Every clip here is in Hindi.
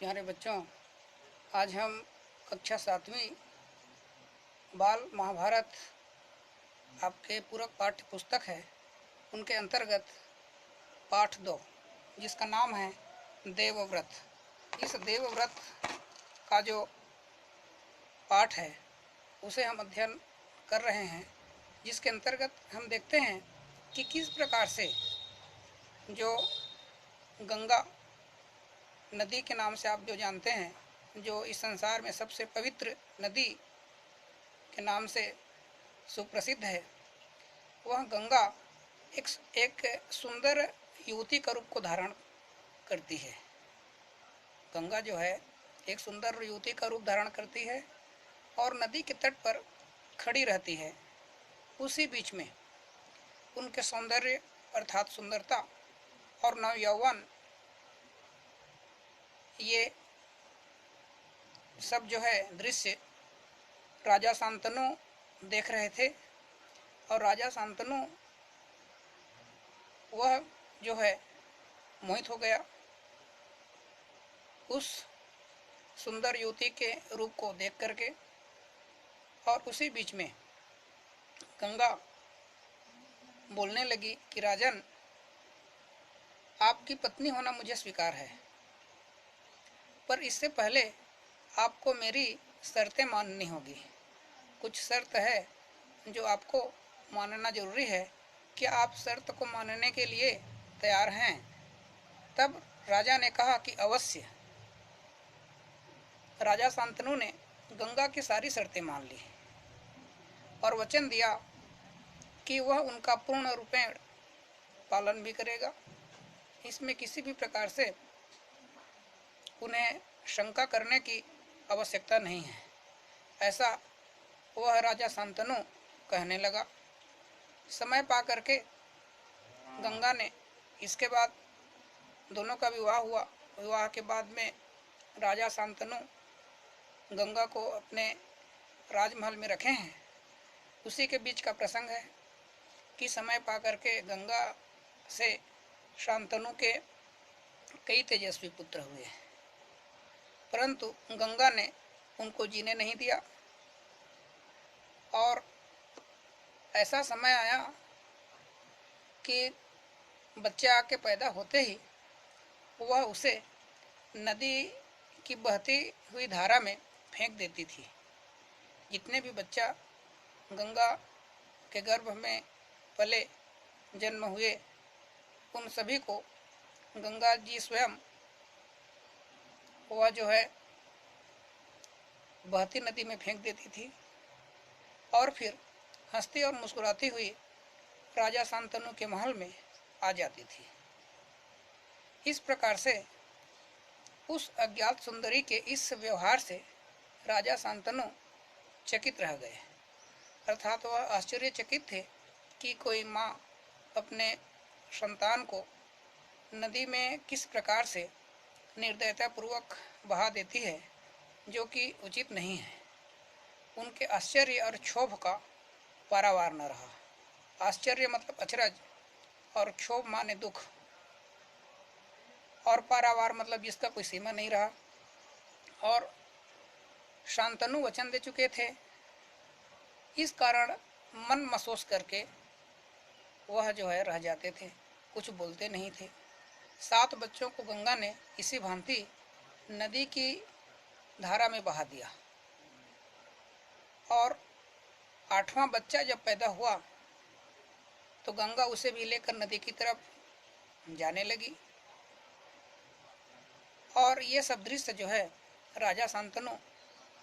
प्यारे बच्चों, आज हम कक्षा 7वीं बाल महाभारत आपके पूरक पाठ्य पुस्तक है उनके अंतर्गत पाठ 2 जिसका नाम है देवव्रत। इस देवव्रत का जो पाठ है उसे हम अध्ययन कर रहे हैं, जिसके अंतर्गत हम देखते हैं कि किस प्रकार से जो गंगा नदी के नाम से आप जो जानते हैं, जो इस संसार में सबसे पवित्र नदी के नाम से सुप्रसिद्ध है, वह गंगा एक सुंदर युवती का रूप को धारण करती है। गंगा जो है एक सुंदर युवती का रूप धारण करती है और नदी के तट पर खड़ी रहती है। उसी बीच में उनके सौंदर्य अर्थात सुंदरता और नव यौवन ये सब जो है दृश्य राजा शांतनु देख रहे थे। और राजा शांतनु वह जो है मोहित हो गया उस सुंदर युवती के रूप को देख करके। और उसी बीच में गंगा बोलने लगी कि राजन, आपकी पत्नी होना मुझे स्वीकार है, पर इससे पहले आपको मेरी शर्तें माननी होगी। कुछ शर्त है जो आपको मानना जरूरी है। क्या आप शर्त को मानने के लिए तैयार हैं? तब राजा ने कहा कि अवश्य। राजा शांतनु ने गंगा की सारी शर्तें मान ली और वचन दिया कि वह उनका पूर्ण रूपेण पालन भी करेगा। इसमें किसी भी प्रकार से उन्हें शंका करने की आवश्यकता नहीं है, ऐसा वह राजा शांतनु कहने लगा। समय पा करके गंगा ने इसके बाद दोनों का विवाह हुआ। विवाह के बाद में राजा शांतनु गंगा को अपने राजमहल में रखे हैं। उसी के बीच का प्रसंग है कि समय पा करके गंगा से शांतनु के कई तेजस्वी पुत्र हुए, परंतु गंगा ने उनको जीने नहीं दिया। और ऐसा समय आया कि बच्चा आके पैदा होते ही वह उसे नदी की बहती हुई धारा में फेंक देती थी। जितने भी बच्चा गंगा के गर्भ में पले जन्म हुए, उन सभी को गंगा जी स्वयं वह जो है बहती नदी में फेंक देती थी और फिर हंसती और मुस्कुराती हुई राजा शांतनु के महल में आ जाती थी। इस प्रकार से उस अज्ञात सुंदरी के इस व्यवहार से राजा शांतनु चकित रह गए, अर्थात वह आश्चर्यचकित थे कि कोई माँ अपने संतान को नदी में किस प्रकार से निर्दयतापूर्वक बहा देती है, जो कि उचित नहीं है। उनके आश्चर्य और क्षोभ का पारावार न रहा। आश्चर्य मतलब अचरज और क्षोभ माने दुख, और पारावार मतलब जिसका कोई सीमा नहीं रहा। और शांतनु वचन दे चुके थे, इस कारण मन महसूस करके वह जो है रह जाते थे, कुछ बोलते नहीं थे। 7 बच्चों को गंगा ने इसी भांति नदी की धारा में बहा दिया और 8वां बच्चा जब पैदा हुआ तो गंगा उसे भी लेकर नदी की तरफ जाने लगी। और ये सब दृश्य जो है राजा शांतनु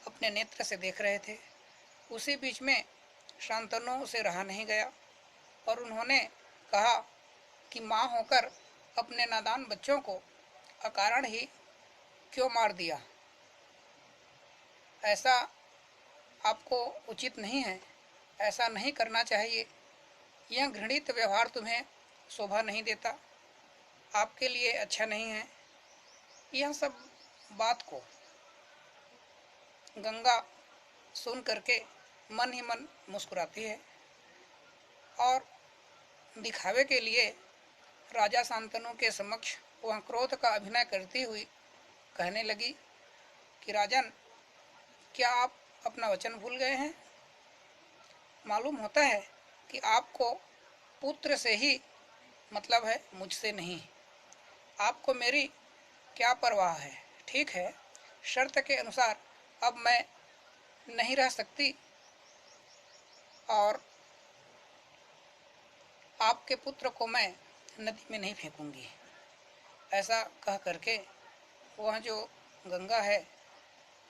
अपने नेत्र से देख रहे थे। उसी बीच में शांतनु से रहा नहीं गया और उन्होंने कहा कि माँ होकर अपने नादान बच्चों को अकारण ही क्यों मार दिया? ऐसा आपको उचित नहीं है, ऐसा नहीं करना चाहिए। यह घृणित व्यवहार तुम्हें शोभा नहीं देता, आपके लिए अच्छा नहीं है। यह सब बात को गंगा सुन करके मन ही मन मुस्कुराती है और दिखावे के लिए राजा शांतनु के समक्ष वह क्रोध का अभिनय करती हुई कहने लगी कि राजन, क्या आप अपना वचन भूल गए हैं? मालूम होता है कि आपको पुत्र से ही मतलब है, मुझसे नहीं। आपको मेरी क्या परवाह है? ठीक है, शर्त के अनुसार अब मैं नहीं रह सकती और आपके पुत्र को मैं नदी में नहीं फेंकूंगी। ऐसा कह करके वह जो गंगा है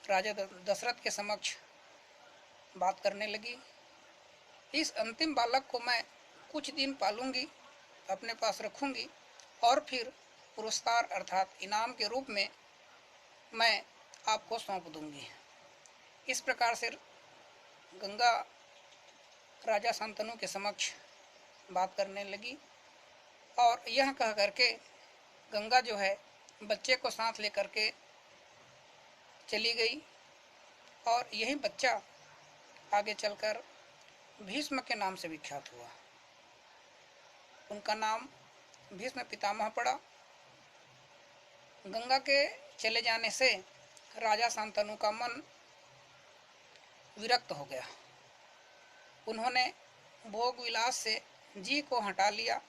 राजा दशरथ के समक्ष बात करने लगी। इस अंतिम बालक को मैं कुछ दिन पालूंगी, अपने पास रखूंगी और फिर पुरस्कार अर्थात इनाम के रूप में मैं आपको सौंप दूंगी। इस प्रकार से गंगा राजा शांतनु के समक्ष बात करने लगी और यह कह करके गंगा जो है बच्चे को साथ लेकर के चली गई और यही बच्चा आगे चलकर भीष्म के नाम से विख्यात हुआ। उनका नाम भीष्म पितामह पड़ा। गंगा के चले जाने से राजा शांतनु का मन विरक्त हो गया। उन्होंने भोग विलास से जी को हटा लिया।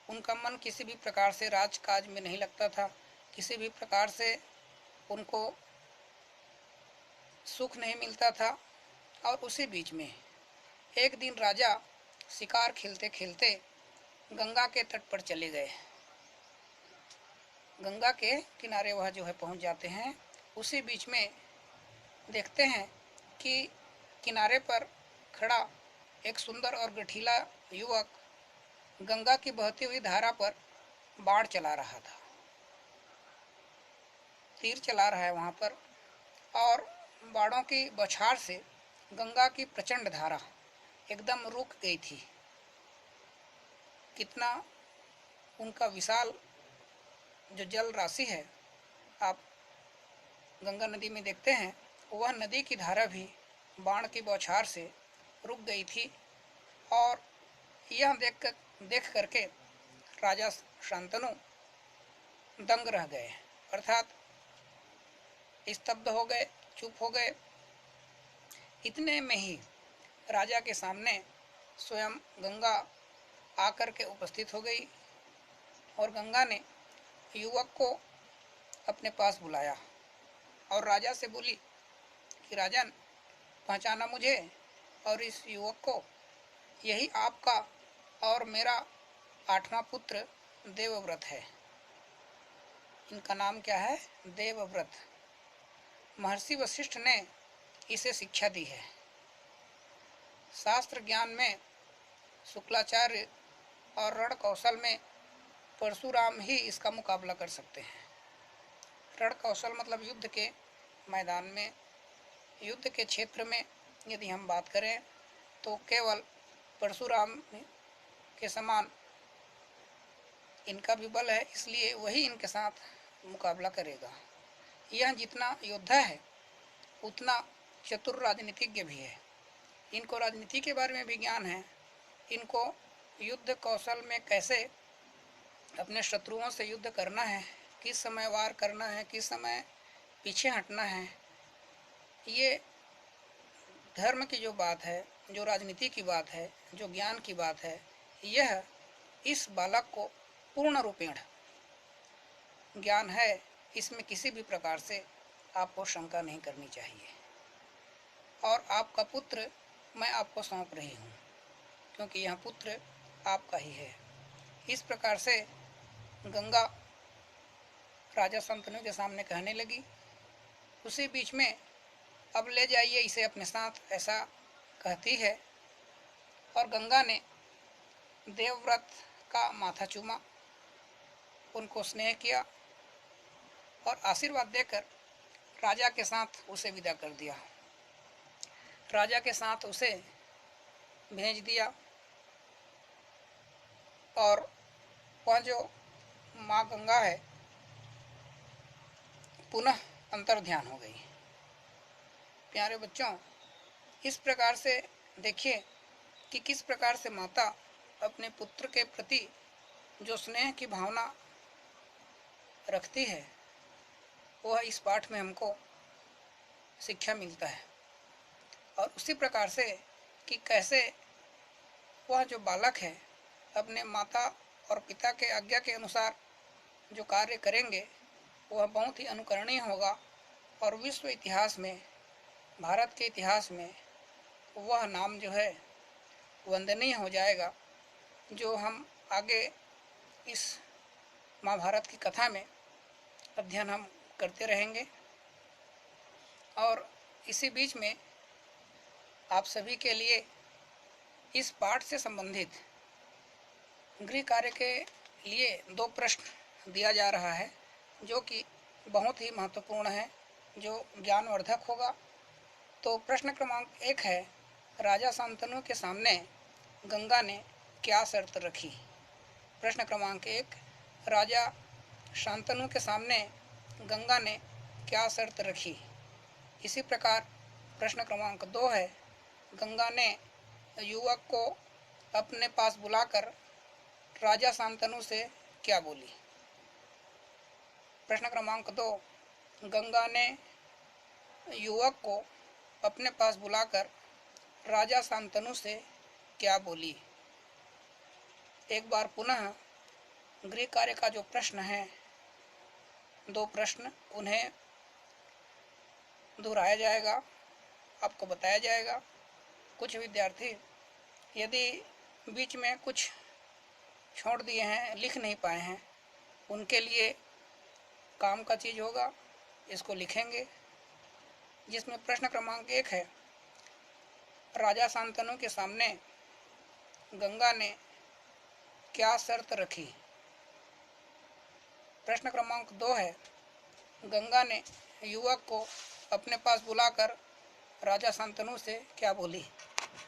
उनका मन किसी भी प्रकार से राजकाज में नहीं लगता था, किसी भी प्रकार से उनको सुख नहीं मिलता था। और उसी बीच में एक दिन राजा शिकार खेलते खेलते गंगा के तट पर चले गए। गंगा के किनारे वह जो है पहुंच जाते हैं। उसी बीच में देखते हैं कि किनारे पर खड़ा एक सुंदर और गठीला युवक गंगा की बहती हुई धारा पर बाण चला रहा था, तीर चला रहा है वहां पर, और बाणों की बौछार से गंगा की प्रचंड धारा एकदम रुक गई थी। कितना उनका विशाल जो जल राशि है आप गंगा नदी में देखते हैं, वह नदी की धारा भी बाण की बौछार से रुक गई थी। और यह देख करके राजा शांतनु दंग रह गए, अर्थात स्तब्ध हो गए, चुप हो गए। इतने में ही राजा के सामने स्वयं गंगा आकर के उपस्थित हो गई और गंगा ने युवक को अपने पास बुलाया और राजा से बोली कि राजन, पहचाना मुझे और इस युवक को? यही आपका और मेरा 8वां पुत्र देवव्रत है। इनका नाम क्या है? देवव्रत। महर्षि वशिष्ठ ने इसे शिक्षा दी है। शास्त्र ज्ञान में शुक्लाचार्य और रण कौशल में परशुराम ही इसका मुकाबला कर सकते हैं। रण कौशल मतलब युद्ध के मैदान में, युद्ध के क्षेत्र में यदि हम बात करें तो केवल परशुराम के समान इनका भी बल है, इसलिए वही इनके साथ मुकाबला करेगा। यह जितना योद्धा है उतना चतुर राजनीतिज्ञ भी है। इनको राजनीति के बारे में भी ज्ञान है। इनको युद्ध कौशल में कैसे अपने शत्रुओं से युद्ध करना है, किस समय वार करना है, किस समय पीछे हटना है, ये धर्म की जो बात है, जो राजनीति की बात है, जो ज्ञान की बात है, यह इस बालक को पूर्ण रूपेण ज्ञान है। इसमें किसी भी प्रकार से आपको शंका नहीं करनी चाहिए। और आपका पुत्र मैं आपको सौंप रही हूँ, क्योंकि यह पुत्र आपका ही है। इस प्रकार से गंगा राजा शांतनु के सामने कहने लगी। उसी बीच में अब ले जाइए इसे अपने साथ, ऐसा कहती है। और गंगा ने देवव्रत का माथा चूमा, उनको स्नेह किया और आशीर्वाद देकर राजा के साथ उसे विदा कर दिया। राजा के साथ उसे भेज दिया और वह जो माँ गंगा है पुनः अंतर्ध्यान हो गई। प्यारे बच्चों, इस प्रकार से देखिए कि किस प्रकार से माता अपने पुत्र के प्रति जो स्नेह की भावना रखती है वह इस पाठ में हमको शिक्षा मिलता है। और उसी प्रकार से कि कैसे वह जो बालक है अपने माता और पिता के आज्ञा के अनुसार जो कार्य करेंगे वह बहुत ही अनुकरणीय होगा और विश्व इतिहास में, भारत के इतिहास में वह नाम जो है वंदनीय हो जाएगा, जो हम आगे इस महाभारत की कथा में अध्ययन हम करते रहेंगे। और इसी बीच में आप सभी के लिए इस पाठ से संबंधित गृह कार्य के लिए 2 प्रश्न दिया जा रहा है, जो कि बहुत ही महत्वपूर्ण है, जो ज्ञानवर्धक होगा। तो प्रश्न क्रमांक 1 है, राजा शांतनु के सामने गंगा ने क्या शर्त रखी। प्रश्न क्रमांक 1, राजा शांतनु के सामने गंगा ने क्या शर्त रखी। इसी प्रकार प्रश्न क्रमांक 2 है, गंगा ने युवक को अपने पास बुलाकर राजा शांतनु से क्या बोली। प्रश्न क्रमांक 2, गंगा ने युवक को अपने पास बुलाकर राजा शांतनु से क्या बोली। एक बार पुनः गृह कार्य का जो प्रश्न है, 2 प्रश्न, उन्हें दोहराया जाएगा, आपको बताया जाएगा। कुछ विद्यार्थी यदि बीच में कुछ छोड़ दिए हैं, लिख नहीं पाए हैं, उनके लिए काम का चीज़ होगा, इसको लिखेंगे। जिसमें प्रश्न क्रमांक 1 है, राजा शांतनु के सामने गंगा ने क्या शर्त रखी। प्रश्न क्रमांक 2 है, गंगा ने युवक को अपने पास बुलाकर राजा शांतनु से क्या बोली।